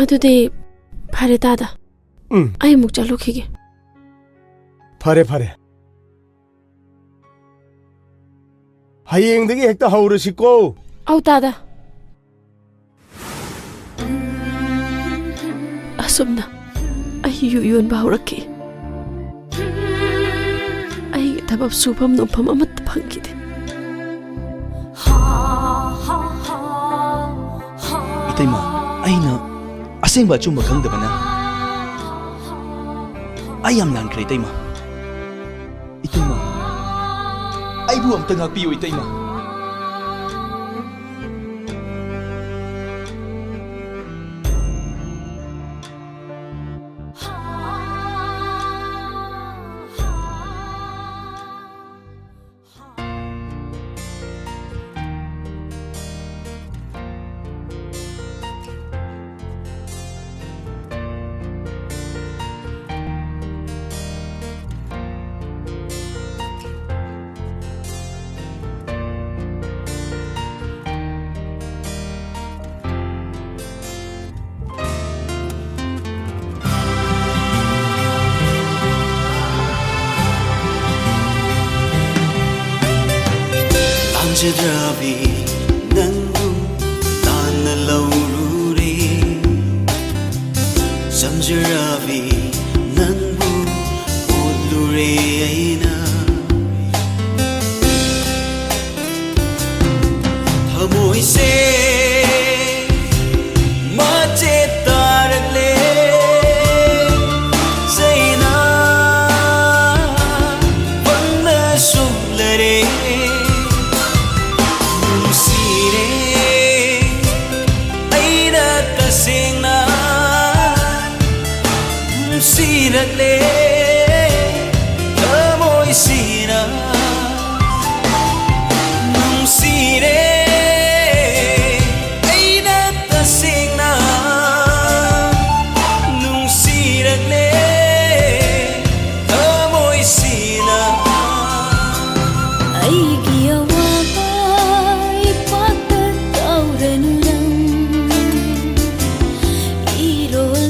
अदुदे फरे दादा आई मुक चलो खिगे फरे फरे हयेंदगी हेक्ता हौरसिको औ दादा असुमना आई युन बाहुरकी आई थबब सुफम नुफम अमत फंगिदे इतैमा अइना असेंबा अचुम्बा खंगदबना आई याम लानख्रे इतैमा इतैमा आइबु अमता ngapiyo इतैमा Ravi nangu tana laurure Ravi nangu odlure aina Thamoi se mache tarakle Zaina vanna sublare Sirale, amoy sira, nung sire, ay natasing na, nung sirale, amoy sira. Ay giyawa ipagpatawran lang, irol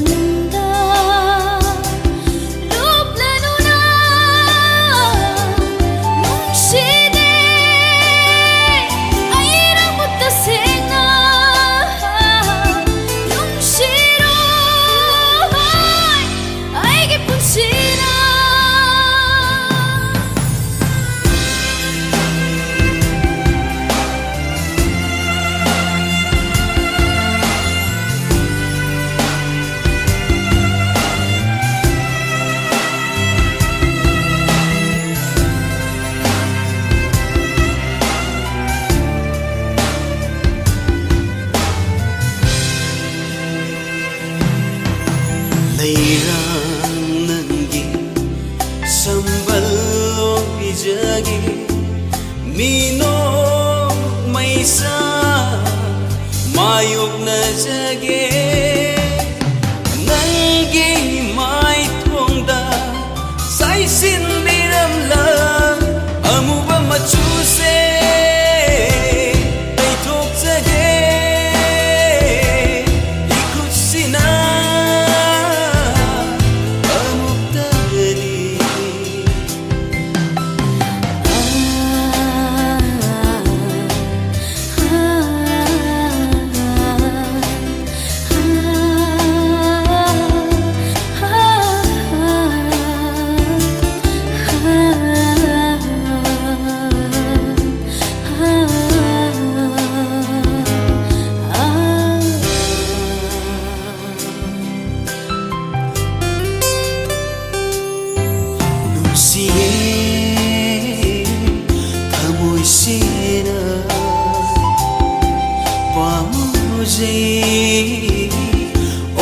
Mino maisa mayok na jage nangi mai thongda sai sin biram la amuba machu se ai thok jage ikutsina amukta gari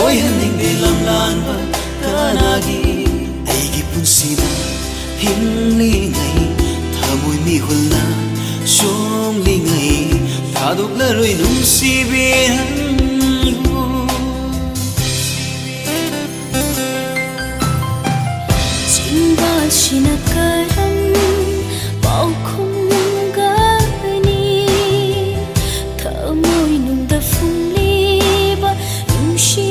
Oi haning dilam lanba kanagi aigi punsina himlingai thamoi mi hulna somlingai thadok laroi nungsibihan Jingal shinakaram paukhum gani thamoi nungda fumliba nungshi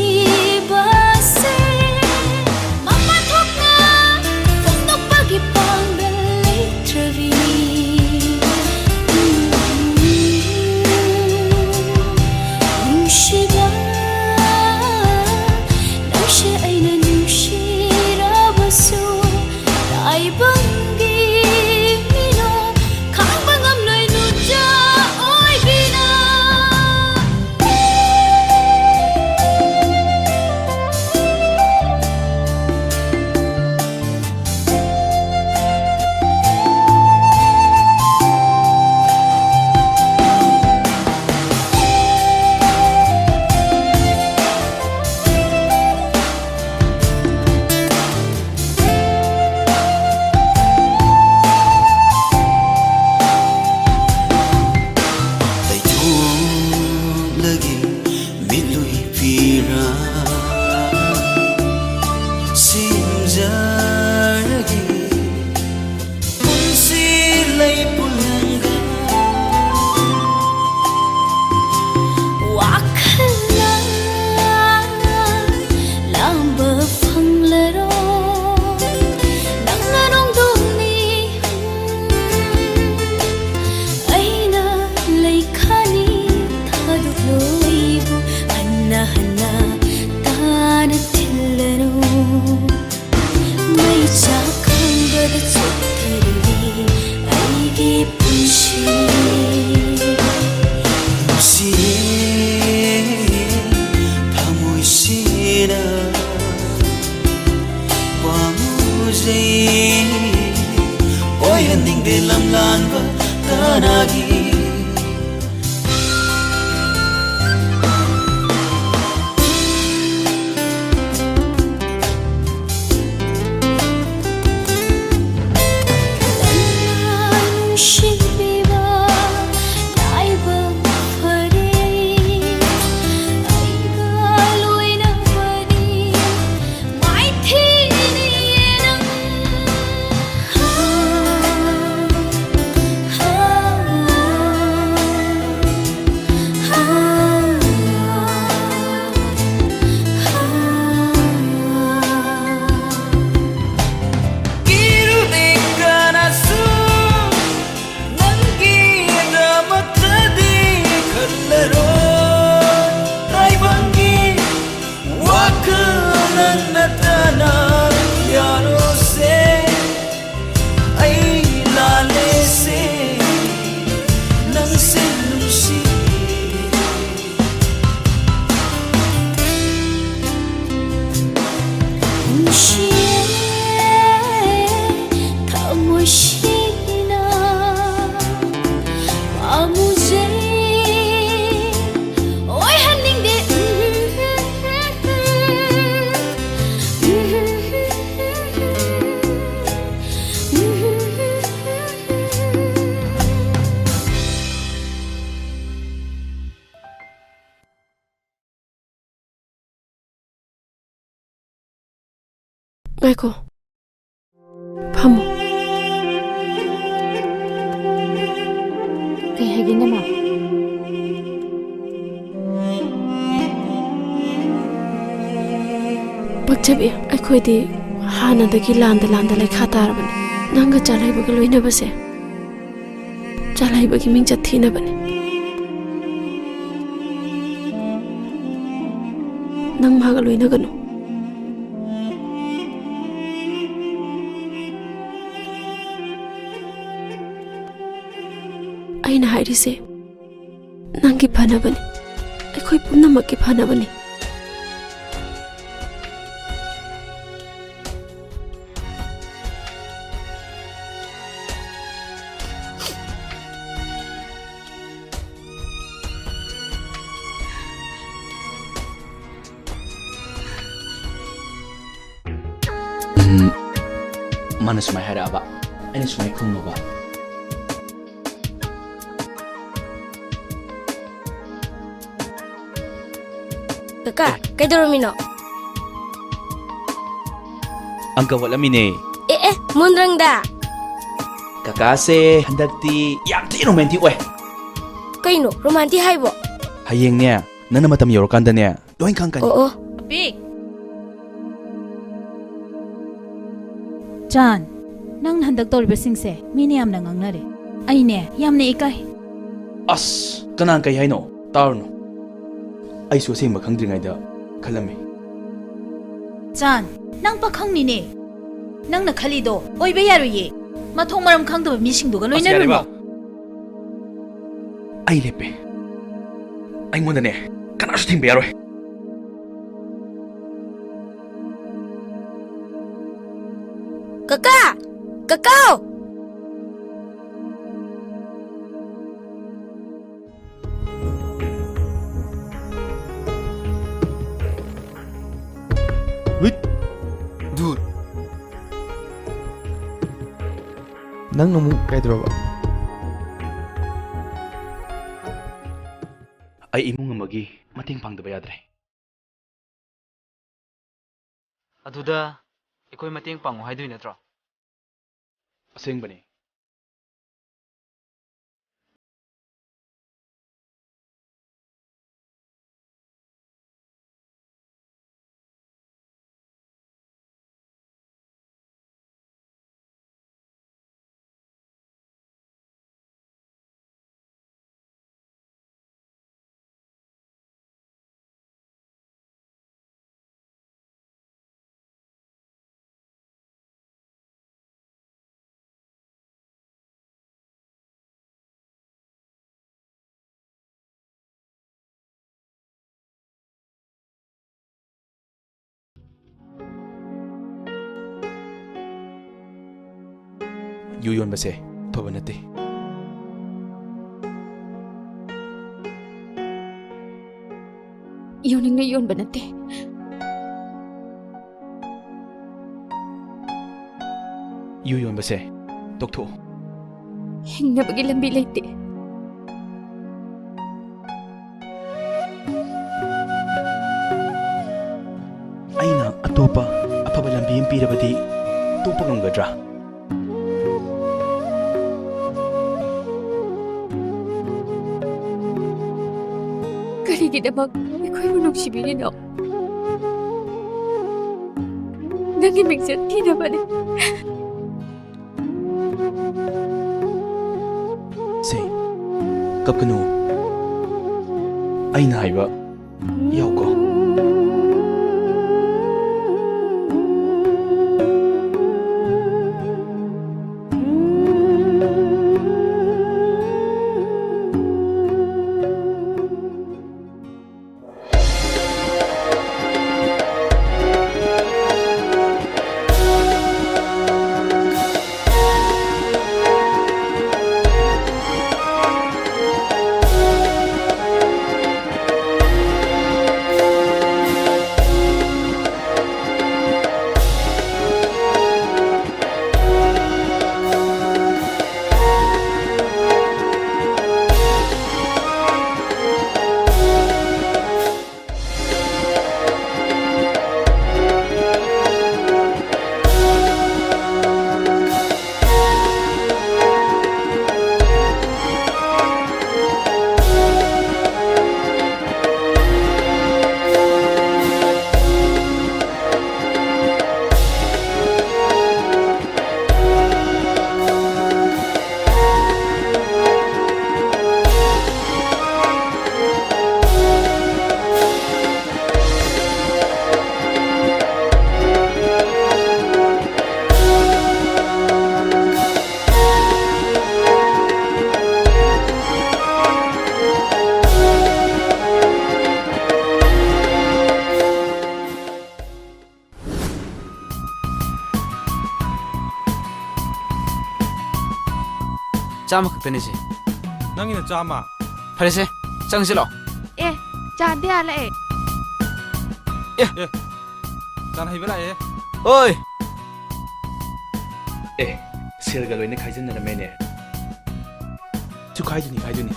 lamlanba kanagi Ngaiko. Pamo. Kay hagin na ma. Pagchabi akhoi hana dagi landa lekha tarabani. Nanga chalai baga loina base. Chalai bagi ming chathina bani. Nang maga loina ganu. Aina harise nangi phanabani akhoi punamakki phanabani Mana sumai hara aba ani sumai khungno ba Kaka, kaidaromino? Angka walamine Mundrang da. kakase handakti yam thi romantic oi Kaino, romantic haibo? hayeng ne nana matam yorokanda ne loin khang kan Oo. Big. John, nang handak tawribasingse mini yamna ngangnare. Aine yamna ikai. as kanang kai haino tarno ai su sing makhang dringai da khalame John, nang pakhangni ne. Nang na khalido oibe yaruye. Mathong maram khangdaba misingduga loinaruno. ai lepe ai ngona ne kana su thing be yaroi Kaka! Kakao! Dude. Nang namu kaidraba. ai imung amagi mating pangdaba yadre ꯑꯗꯨꯗ ꯑꯩꯈꯣꯏ ꯃꯇꯦꯡ ꯄꯥꯡꯉꯣ ꯍꯥꯏꯗꯣꯏ ꯅꯠꯇ꯭ꯔꯣ? asengbani yu yon base ꯑꯐꯕ ꯅꯠꯇꯦ ꯌꯣꯟꯅꯤꯡꯅ ꯌꯣꯟꯕ ꯅꯠꯇꯦ U ꯌꯣꯟꯕꯁꯦ ꯇꯣꯛꯊꯣꯛꯑꯣ ꯍꯤꯡꯅꯕꯒꯤ ꯂꯝꯕꯤ ꯂꯩꯇꯦ ꯑꯩꯅ ꯑꯇꯣꯞꯄ ꯑꯐꯕ ꯂꯝꯕꯤ ꯑꯃ ꯄꯤꯔꯕꯗꯤ ꯇꯣꯛꯄ ꯉꯝꯒꯗ꯭ꯔꯥ ꯀꯔꯤꯒꯤꯗꯃꯛ ꯑꯩꯈꯣꯏꯕꯨ ꯅꯨꯡꯁꯤꯕꯤꯔꯤꯅꯣ ꯅꯪꯒꯤ ꯃꯤꯡꯆꯠ ꯊꯤꯅꯕꯅꯤ ꯁꯦ ꯀꯞꯀꯅꯨ ꯑꯩꯅ ꯍꯥꯏꯕ ꯌꯥꯎꯀꯣ ꯆꯥꯝꯃ ꯈꯛꯇꯅꯤꯁꯦ ꯅꯪꯒꯤꯅ ꯆꯥꯝꯃ ꯐꯔꯦꯁꯦ ꯆꯪꯁꯤ ꯂꯥꯛꯑꯣ ꯑꯦ ꯆꯥꯗꯦ ꯍꯥꯜꯂꯛꯑꯦ ꯆꯥꯅ ꯍꯩꯕ ꯂꯥꯛꯑꯦ ꯑꯣꯏ ꯑꯦ ꯁꯦꯜꯒ ꯂꯣꯏꯅ ꯈꯥꯏꯖꯤꯟꯅꯔꯝꯃꯦꯅꯦ ꯈꯥꯏꯗꯣꯏꯅꯤ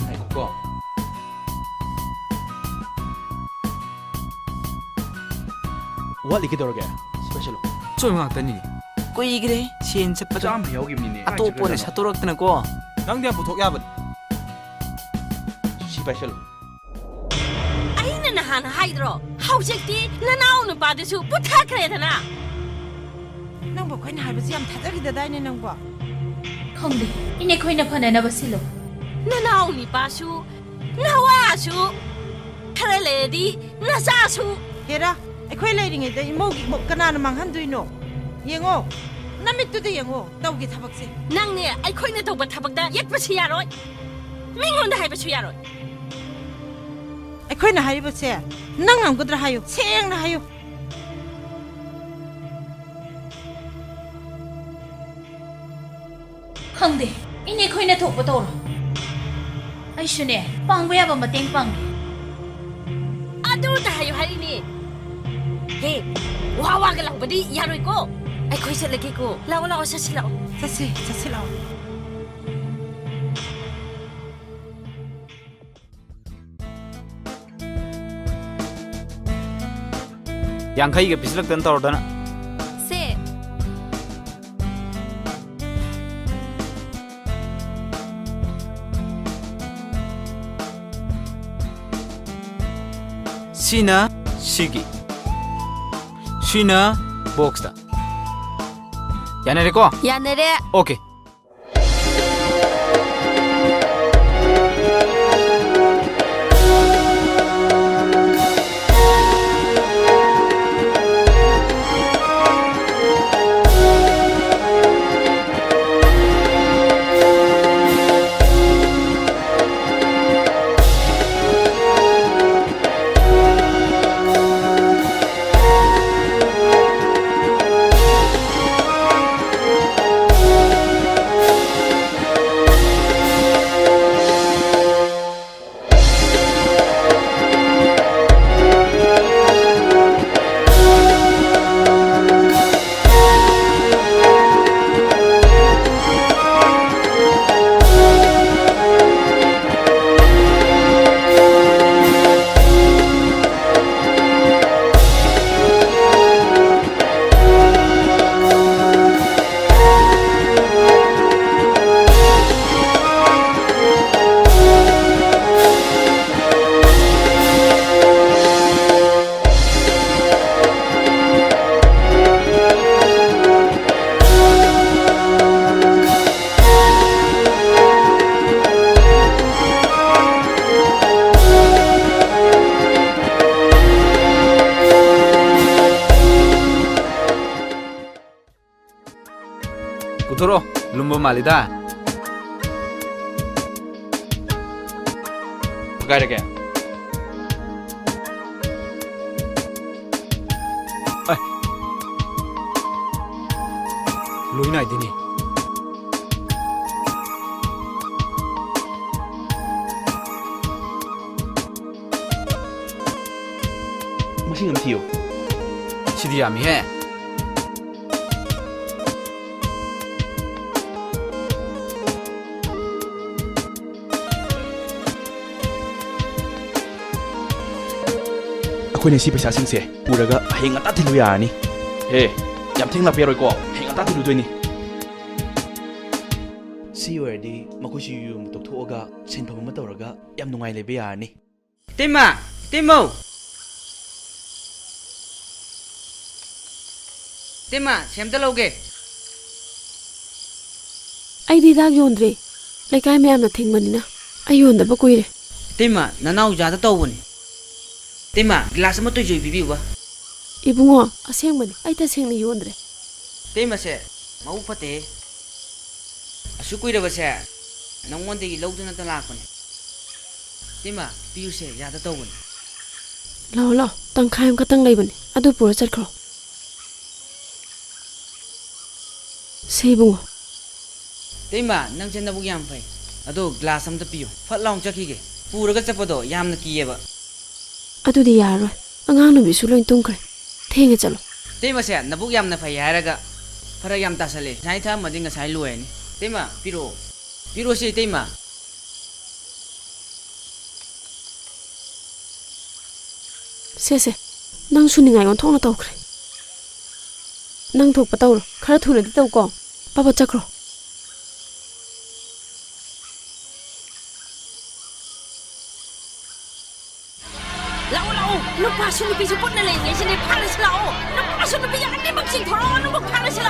ꯉꯥꯏꯈꯣꯀꯣ ꯋꯥꯠꯂꯤ ꯀꯩꯗꯧꯔꯒꯦ ꯁꯤꯄꯥꯏꯁꯜꯂꯣ ꯆꯣꯏꯕ ꯉꯥꯛꯇꯅꯤꯅꯦ ꯀꯨꯏꯈ꯭ꯔꯦ ꯁꯦꯟ ꯆꯠꯄꯗ ꯆꯥꯝꯃ ꯌꯥꯎꯈꯤꯕꯅꯤꯅꯦ ꯑꯇꯣꯞꯄꯅ ꯁꯠꯇꯣꯔꯛꯇꯅꯀꯣ ꯅꯪꯗꯤ ꯌꯥꯝ ꯄꯨꯊꯣꯛ ꯌꯥꯕꯅꯤ ꯁꯤꯄꯥꯏꯁꯜꯂꯣ ꯑꯩꯅ ꯅꯍꯥꯟ ꯍꯥꯏꯗ꯭ꯔꯣ ꯍꯧꯖꯤꯛꯇꯤ ꯅꯅꯥꯎ ꯅꯨꯄꯥꯗꯨꯁꯨ ꯄꯨꯊꯈ꯭ꯔꯦꯗꯅ ꯅꯪꯕꯨ ꯑꯩꯈꯣꯏꯅ ꯍꯥꯏꯕꯁꯤ ꯌꯥꯝ ꯊꯥꯖꯈꯤꯗꯗꯥꯏꯅꯦ ꯅꯪꯕꯨ ꯈꯪꯗꯦ ꯏꯅꯦ ꯑꯩꯈꯣꯏꯅ ꯐꯅꯅꯕ ꯁꯤꯜꯂꯣ ꯅꯅꯥꯎ ꯅꯤꯄꯥꯁꯨ ꯅꯋꯥꯁꯨ ꯈꯔ ꯂꯩꯔꯗꯤ ꯅꯆꯥꯁꯨ ꯍꯦꯔꯥ ꯑꯩꯈꯣꯏ ꯂꯩꯔꯤꯉꯩꯗ ꯏꯃꯧꯒꯤ ꯏꯃꯧ ꯀꯅꯥꯅ ꯃꯥꯡꯍꯟꯗꯣꯏꯅꯣ ꯌꯦꯡꯉꯣ ꯅꯃꯤꯠꯇꯨꯗ ꯌꯦꯡꯉꯣ ꯇꯧꯒꯤ ꯊꯕꯛꯁꯦ ꯅꯪꯅꯦ ꯑꯩꯈꯣꯏꯅ ꯇꯧꯕ ꯊꯕꯛꯇ ꯌꯦꯠꯄꯁꯨ ꯌꯥꯔꯣꯏ ꯃꯤꯉꯣꯟꯗ ꯍꯥꯏꯕꯁꯨ ꯌꯥꯔꯣꯏ ꯑꯩꯈꯣꯏꯅ ꯍꯥꯏꯔꯤꯕꯁꯦ ꯅꯪ ꯉꯝꯒꯗ꯭ꯔꯥ ꯍꯥꯏꯌꯨ ꯁꯦꯡꯅ ꯍꯥꯏꯌꯨ ꯈꯪꯗꯦ ꯏꯅꯦ ꯑꯩꯈꯣꯏꯅ ꯊꯣꯛꯄ ꯇꯧꯔꯣ ꯑꯩꯁꯨꯅꯦ ꯄꯥꯡꯕ ꯌꯥꯕ ꯃꯇꯦꯡ ꯄꯥꯡꯒꯦ ꯑꯗꯨꯗ ꯍꯥꯏꯌꯨ ꯍꯥꯏꯔꯤꯅꯤ ꯍꯦ ꯋꯥ ꯋꯥꯒ ꯂꯥꯎꯕꯗꯤ ꯌꯥꯔꯣꯏꯀꯣ ꯑꯩꯈꯣꯏ ꯆꯠꯂꯒꯦꯀꯣ ꯂꯥꯛꯑꯣ ꯂꯥꯛꯑꯣ ꯆꯠꯁꯤ ꯂꯥꯛꯑꯣ ꯆꯠꯁꯤ ꯂꯥꯛꯑꯣ ꯌꯥꯡꯈꯩꯒ ꯄꯤꯁꯤꯜꯂꯛꯇꯅ ꯇꯧꯔꯗꯅ ꯁꯦ ꯁꯤꯅ ꯁꯤꯒꯤ ꯁꯤꯅ ꯕꯣꯛꯁꯇ ꯌꯥꯅꯔꯦꯀꯣ ꯌꯥꯅꯔꯦ 오케이 ꯂꯧꯊꯣꯔꯛꯑꯣ ꯂꯨꯝꯕ ꯃꯥꯜꯂꯤꯗ ꯀꯥꯏꯔꯒꯦ ꯂꯣꯏ ꯅꯥꯏꯗꯦꯅꯦ ꯃꯁꯤꯡ ꯑꯃ ꯊꯤꯌꯨ ꯁꯤꯗꯤ ꯌꯥꯝꯃꯤꯍꯦ ꯑꯩꯈꯣꯏꯅ ꯁꯤ ꯄꯩꯁꯥꯁꯤꯡꯁꯦ ꯄꯨꯔꯒ ꯍꯌꯦꯡ ꯉꯟꯇꯥ ꯊꯤꯜꯂꯨ ꯌꯥꯔꯅꯤ ꯍꯦ ꯌꯥꯝ ꯊꯦꯡꯅ ꯂꯥꯛꯄ ꯌꯥꯔꯣꯏꯀꯣ ꯍꯌꯦꯡ ꯉꯟꯇꯥ ꯊꯤꯜꯂꯨꯗꯣꯏꯅꯤ ꯁꯤ ꯑꯣꯏꯔꯗꯤ ꯃꯈꯣꯏꯁꯨ ꯌꯨꯝ ꯇꯧꯊꯣꯛꯑꯒ ꯁꯤꯟꯐꯝ ꯑꯃ ꯇꯧꯔꯒ ꯌꯥꯝ ꯅꯨꯡꯉꯥꯏ ꯂꯩꯕ ꯌꯥꯔꯅꯤ ꯇꯤꯝꯃ ꯇꯤꯝꯃꯧ ꯇꯤꯝꯃ ꯁꯦꯝꯇ ꯂꯧꯒꯦ ꯑꯩꯗꯤ ꯍꯤꯗꯥꯛ ꯌꯣꯟꯗ꯭ꯔꯦ ꯂꯩꯀꯥꯏ ꯃꯌꯥꯝꯅ ꯊꯤꯡꯕꯅꯤꯅ ꯑꯩ ꯌꯣꯟꯗꯕ ꯀꯨꯏꯔꯦ ꯇꯤꯝꯃ ꯅꯅꯥꯎꯖꯥꯗ ꯇꯧꯕꯅꯤ ꯇꯤꯝꯃ ꯒ꯭ꯂꯥꯁ ꯑꯃ ꯇꯣꯏꯖꯣꯏ ꯄꯤꯕꯤꯌꯨꯕ ꯏꯕꯨꯡꯉꯣ ꯑꯁꯦꯡꯕꯅꯤ ꯑꯩ ꯇꯁꯦꯡꯅ ꯌꯣꯟꯗ꯭ꯔꯦ ꯇꯤꯝꯃꯁꯦ ꯃꯕꯨꯛ ꯐꯠꯇꯦ ꯑꯁꯨꯛ ꯀꯨꯏꯔꯕꯁꯦ ꯅꯪꯉꯣꯟꯗꯒꯤ ꯂꯧꯗꯨꯅꯇ ꯂꯥꯛꯄꯅꯤ ꯇꯤꯝꯃ ꯄꯤꯌꯨꯁꯦ ꯌꯥꯗ ꯇꯧꯕꯅꯤ ꯂꯥꯛꯑꯣ ꯂꯥꯛꯑꯣ ꯇꯪꯈꯥꯏ ꯑꯃꯈꯛꯇꯪ ꯂꯩꯕꯅꯤ ꯑꯗꯨ ꯄꯨꯔ ꯆꯠꯈ꯭ꯔꯣ ꯁꯤ ꯏꯕꯨꯡꯉꯣ ꯇꯤꯝꯃ ꯅꯪꯁꯦ ꯅꯕꯨꯛ ꯌꯥꯝ ꯐꯩ ꯑꯗꯣ ꯒ꯭ꯂꯥꯁ ꯑꯝꯇ ꯄꯤꯌꯨ ꯐꯠ ꯂꯥꯎꯅ ꯆꯠꯈꯤꯒꯦ ꯄꯨꯔꯒ ꯆꯠꯄꯗꯣ ꯌꯥꯝꯅ ꯀꯤꯌꯦꯕ ꯑꯗꯨꯗꯤ ꯌꯥꯔꯔꯣꯏ ꯑꯉꯥꯡ ꯅꯨꯕꯤꯁꯨ ꯂꯣꯏ ꯇꯨꯝꯈ꯭ꯔꯦ ꯊꯦꯡꯉꯦ ꯆꯠꯂꯣ ꯇꯤꯝꯃꯁꯦ ꯅꯕꯨꯛ ꯌꯥꯝꯅ ꯐꯩ ꯍꯥꯏꯔꯒ ꯐꯔꯛ ꯌꯥꯝ ꯇꯥꯁꯜꯂꯦ ꯉꯁꯥꯏ ꯊꯛꯑꯝꯃꯗꯤ ꯉꯁꯥꯏ ꯂꯣꯏꯔꯅꯤ ꯇꯤꯝꯃ ꯄꯤꯔꯛꯑꯣ ꯄꯤꯔꯛꯑꯣꯁꯤ ꯇꯤꯝꯃ ꯁꯦꯁꯦ ꯅꯪ ꯁꯨꯅꯤꯡꯉꯥꯏ ꯑꯣꯟꯊꯣꯛꯅ ꯇꯧꯈ꯭ꯔꯦ ꯅꯪ ꯊꯣꯛꯄ ꯇꯧꯔꯣ ꯈꯔ ꯊꯨꯅꯗꯤ ꯇꯧꯀꯣ ꯄꯥꯄ ꯆꯠꯈ꯭ꯔꯣ ꯂꯥꯛꯑꯣ ꯂꯥꯛꯑꯣ ꯅꯨꯄꯥꯁꯨ ꯅꯨꯄꯤꯁꯨ ꯄꯨꯟꯅ ꯂꯩꯔꯤꯉꯩꯁꯤꯅꯦ ꯐꯥꯔꯁꯤ ꯂꯥꯛꯑꯣ ꯅꯨꯄꯥꯁꯨ ꯅꯨꯄꯤꯒ ꯑꯅꯤꯃꯛ ꯆꯤꯡꯊꯣꯔꯛꯑꯣ ꯑꯗꯨꯒ ꯐꯥꯔꯁꯤ